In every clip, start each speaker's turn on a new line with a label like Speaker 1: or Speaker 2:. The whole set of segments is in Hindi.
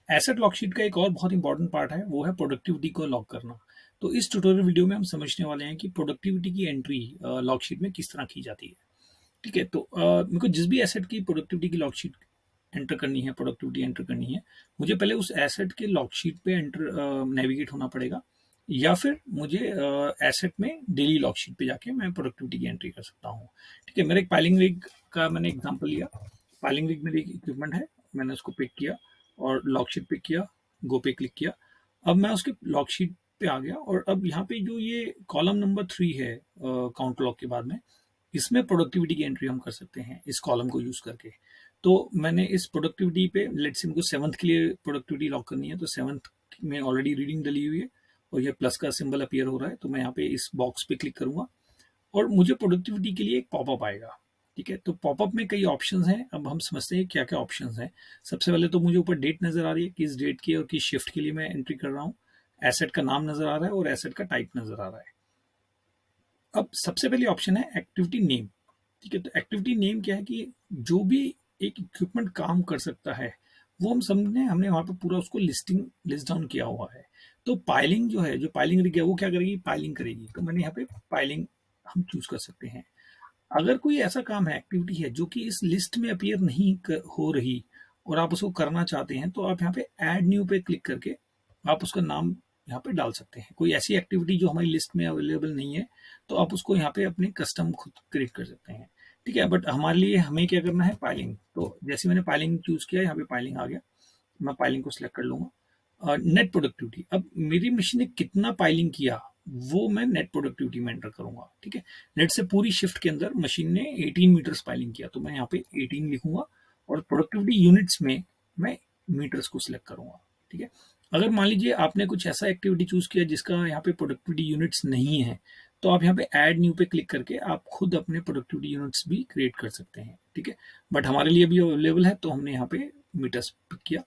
Speaker 1: एसेट लॉकशीट का एक और बहुत इंपॉर्टेंट पार्ट है, वो है प्रोडक्टिविटी को लॉक करना। तो इस ट्यूटोरियल वीडियो में हम समझने वाले हैं कि प्रोडक्टिविटी की एंट्री लॉकशीट में किस तरह की जाती है। ठीक है, तो मेरे को जिस भी एसेट की प्रोडक्टिविटी की लॉकशीट एंटर करनी है, प्रोडक्टिविटी एंटर करनी है, मुझे पहले उस एसेट के लॉकशीट पे एंटर नेविगेट होना पड़ेगा, या फिर मुझे एसेट में डेली लॉकशीट पे जाके मैं प्रोडक्टिविटी की एंट्री कर सकता हूँ। ठीक है, मेरे एक पाइलिंग रिग का मैंने एग्जांपल लिया। पाइलिंग रिग मेरी इक्विपमेंट है, मैंने उसको पिक किया और लॉकशीट पिक किया, गो पे क्लिक किया। अब मैं उसके लॉकशीट पे आ गया और अब यहाँ पे जो ये कॉलम नंबर 3 है काउंट लॉग के बाद में, इसमें प्रोडक्टिविटी की एंट्री हम कर सकते हैं इस कॉलम को यूज करके। तो मैंने इस प्रोडक्टिविटी पे, लेट्स से मुझको 7th के लिए प्रोडक्टिविटी लॉक करनी है, तो 7th में ऑलरेडी रीडिंग डली हुई है और ये प्लस का सिंबल अपीयर हो रहा है, तो मैं यहाँ पे इस बॉक्स पे क्लिक करूंगा और मुझे प्रोडक्टिविटी के लिए एक पॉपअप आएगा। ठीक है, तो पॉपअप में कई ऑप्शंस हैं, अब हम समझते हैं क्या क्या ऑप्शंस हैं। सबसे पहले तो मुझे ऊपर डेट नजर आ रही है, किस डेट की और किस शिफ्ट के लिए मैं एंट्री कर रहा हूँ। एसेट का नाम नजर आ रहा है और एसेट का टाइप नजर आ रहा है। अब सबसे पहले ऑप्शन है एक्टिविटी नेम। ठीक है, तो एक्टिविटी नेम क्या है कि जो भी एक इक्विपमेंट काम कर सकता है, वो हमने वहां पे पूरा उसको लिस्ट डाउन किया हुआ है। तो पाइलिंग जो है, जो पाइलिंग रिग है, वो क्या करेगी, पाइलिंग करेगी। तो मैंने यहाँ पे पाइलिंग हम चूज कर सकते हैं। अगर कोई ऐसा काम है, एक्टिविटी है, जो कि इस लिस्ट में अपीयर नहीं हो रही और आप उसको करना चाहते हैं, तो आप यहाँ पे ऐड न्यू पे क्लिक करके आप उसका नाम यहाँ पे डाल सकते हैं। कोई ऐसी एक्टिविटी जो हमारी लिस्ट में अवेलेबल नहीं है, तो आप उसको यहाँ पे अपने कस्टम खुद क्रिएट कर सकते हैं। ठीक है, बट हमारे लिए हमें क्या करना है, पाइलिंग। तो जैसे मैंने पाइलिंग चूज किया, यहाँ पे पाइलिंग आ गया, मैं पाइलिंग को सिलेक्ट कर लूंगा। नेट प्रोडक्टिविटी, अब मेरी मशीन ने कितना पाइलिंग किया, वो मैं नेट प्रोडक्टिविटी में एंटर करूंगा। ठीक है, नेट से पूरी शिफ्ट के अंदर मशीन ने 18 मीटर्स पाइलिंग किया, तो मैं यहाँ पे 18 लिखूंगा और प्रोडक्टिविटी यूनिट्स में मैं मीटर्स को सिलेक्ट करूंगा। ठीक है, अगर मान लीजिए आपने कुछ ऐसा एक्टिविटी चूज किया जिसका यहाँ पे प्रोडक्टिविटी यूनिट्स नहीं है, तो आप यहाँ पे ऐड न्यू पे क्लिक करके आप खुद अपने प्रोडक्टिविटी यूनिट्स भी क्रिएट कर सकते हैं। ठीक है, बट हमारे लिए भी अवेलेबल है, तो हमने यहाँ पे मीटर्स पिक किया।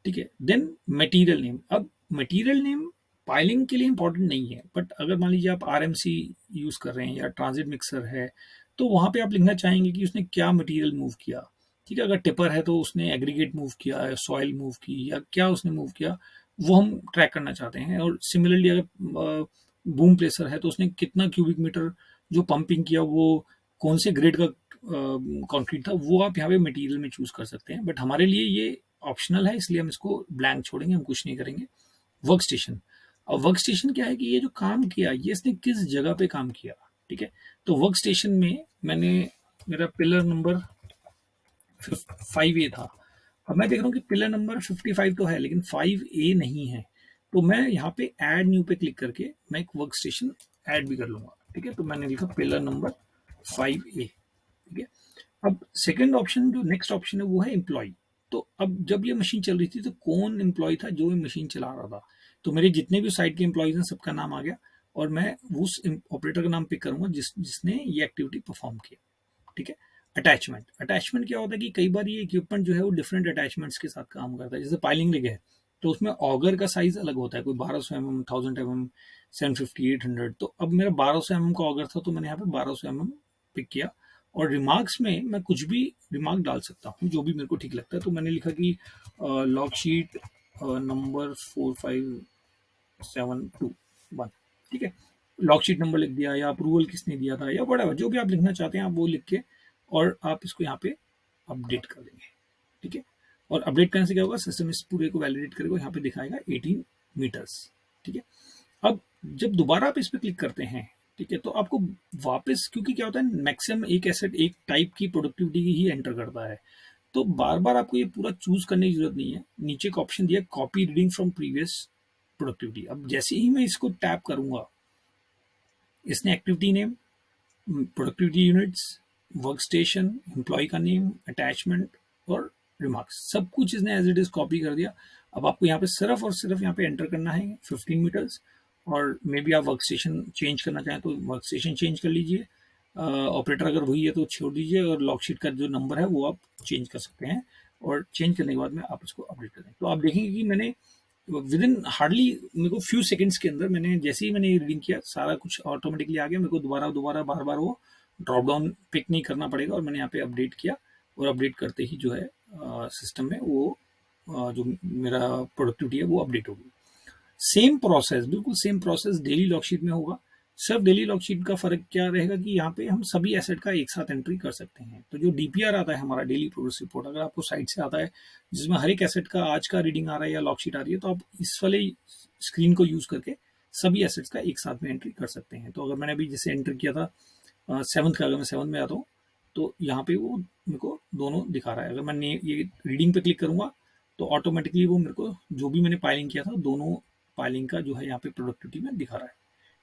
Speaker 1: ठीक है, देन मटेरियल नेम। अब मटेरियल नेम पाइलिंग के लिए इंपॉर्टेंट नहीं है, बट अगर मान लीजिए आप आरएमसी यूज कर रहे हैं या ट्रांजिट मिक्सर है, तो वहां पे आप लिखना चाहेंगे कि उसने क्या मटेरियल मूव किया। ठीक है, अगर टिपर है तो उसने एग्रीगेट मूव किया या सॉइल मूव की या क्या उसने मूव किया, वो हम ट्रैक करना चाहते हैं। और सिमिलरली अगर बूम प्लेसर है, तो उसने कितना क्यूबिक मीटर जो पंपिंग किया, वो कौन से ग्रेड का कंक्रीट था, वो आप यहाँ पे मटेरियल में चूज कर सकते हैं। बट हमारे लिए ये ऑप्शनल है, इसलिए हम इसको ब्लैंक छोड़ेंगे, हम कुछ नहीं करेंगे। Work station. अब वर्क स्टेशन क्या है कि ये जो काम किया, ये इसने किस जगह पे काम किया। ठीक है, तो वर्क स्टेशन में मैंने, मेरा पिलर नंबर 5A था। अब मैं देख रहा हूँ कि पिलर नंबर 55 तो है, लेकिन 5A नहीं है। तो मैं यहाँ पे ऐड न्यू पे क्लिक करके मैं एक वर्क स्टेशन ऐड भी कर लूंगा। ठीक है, तो मैंने लिखा पिलर नंबर 5A। ठीक है, अब सेकंड ऑप्शन, जो नेक्स्ट ऑप्शन है, वो है एम्प्लॉय। तो अब जब ये मशीन चल रही थी, तो कौन एम्प्लॉय था जो ये मशीन चला रहा था। तो मेरे जितने भी साइट के एम्प्लॉयज हैं, सबका नाम आ गया और मैं उस ऑपरेटर का नाम पिक करूंगा जिसने ये एक्टिविटी परफॉर्म किया। ठीक है, अटैचमेंट। अटैचमेंट क्या होता है कि कई बार ये इक्विपमेंट जो है वो डिफरेंट अटैचमेंट्स के साथ काम करता है। जैसे पाइलिंग रिग है, तो उसमें ऑगर का साइज अलग होता है, कोई 1200 mm, 1000 mm, 750, 800। तो अब मेरा 1200 mm का ऑगर था, तो मैंने यहाँ पे 1200 mm पिक किया। और रिमार्क्स में मैं कुछ भी रिमार्क डाल सकता हूँ, जो भी मेरे को ठीक लगता है। तो मैंने लिखा कि लॉग शीट नंबर 45721। ठीक है, लॉग शीट नंबर लिख दिया, या अप्रूवल किसने दिया था, या बड़ा जो भी आप लिखना चाहते हैं आप वो लिख के, और आप इसको यहाँ पे अपडेट कर देंगे। ठीक है, और अपडेट करने से क्या होगा, सिस्टम इस पूरे को वैलिडेट करेगा, यहाँ पे दिखाएगा 18 मीटर्स। ठीक है, अब जब दोबारा आप इस पर क्लिक करते हैं, ठीक है, तो आपको वापस, क्योंकि क्या होता है, मैक्सिमम एक एसेट एक टाइप की प्रोडक्टिविटी ही एंटर करता है, तो बार बार आपको ये पूरा चूज करने की जरूरत नहीं है। नीचे एक ऑप्शन दिया, copy reading from previous productivity. अब जैसे ही मैं इसको टैप करूंगा, इसने activity name, productivity units, work station, employee का नेम, अटैचमेंट और रिमार्क्स, सब कुछ इसने एज इट इज कॉपी कर दिया। अब आपको यहाँ पे सिर्फ और सिर्फ यहाँ पे एंटर करना है 15 मीटर्स। और मे बी आप वर्क स्टेशन चेंज करना चाहें तो वर्क स्टेशन चेंज कर लीजिए, ऑपरेटर अगर वही है तो छोड़ दीजिए, और लॉग शीट का जो नंबर है वो आप चेंज कर सकते हैं। और चेंज करने के बाद में आप इसको अपडेट कर दें, तो आप देखेंगे कि मैंने विद इन हार्डली, मेरे को फ्यू सेकंड्स के अंदर, मैंने जैसे ही मैंने रीडिंग किया, सारा कुछ ऑटोमेटिकली आ गया। मेरे को दोबारा दोबारा बार बार वो ड्रॉप डाउन पिक नहीं करना पड़ेगा, और मैंने यहाँ पे अपडेट किया, और अपडेट करते ही जो है सिस्टम में वो जो मेरा प्रोडक्टिविटी है वो अपडेट होगी। सेम प्रोसेस, बिल्कुल सेम प्रोसेस डेली लॉगशीट में होगा। सिर्फ डेली लॉगशीट का फ़र्क क्या रहेगा कि यहाँ पे हम सभी एसेट का एक साथ एंट्री कर सकते हैं। तो जो डीपीआर आता है हमारा डेली प्रोग्रेस रिपोर्ट, अगर आपको साइट से आता है जिसमें हर एक एसेट का आज का रीडिंग आ रहा है या लॉगशीट आ रही है, तो आप इस वाले स्क्रीन को यूज़ करके सभी एसेट्स का एक साथ में एंट्री कर सकते हैं। तो अगर मैंने अभी जैसे एंटर किया था सेवन्थ का, अगर मैं सेवन्थ में आता हूँ तो यहाँ पे वो मेरे को दोनों दिखा रहा है। अगर मैं ये रीडिंग पे क्लिक करूँगा तो ऑटोमेटिकली वो मेरे को जो भी मैंने पाइलिंग किया था दोनों पाइलिंग का जो है यहाँ पे प्रोडक्टिविटी में दिखा रहा है।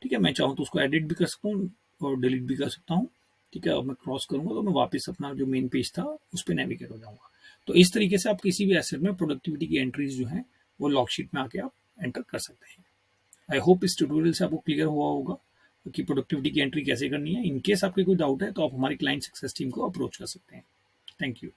Speaker 1: ठीक है, मैं चाहूँ तो उसको एडिट भी कर सकता हूँ और डिलीट भी कर सकता हूँ। ठीक है, अब मैं क्रॉस करूँगा तो मैं वापस अपना जो मेन पेज था उस पर नेविगेट हो जाऊँगा। तो इस तरीके से आप किसी भी एसेट में प्रोडक्टिविटी की एंट्रीज जो है वो लॉगशीट में आके आप एंटर कर सकते हैं। आई होप इस ट्यूटोरियल से आपको क्लियर हुआ होगा कि प्रोडक्टिविटी की एंट्री कैसे करनी है। इन केस आपके कोई डाउट है तो आप हमारी क्लाइंट सक्सेस टीम को अप्रोच कर सकते हैं। Thank you.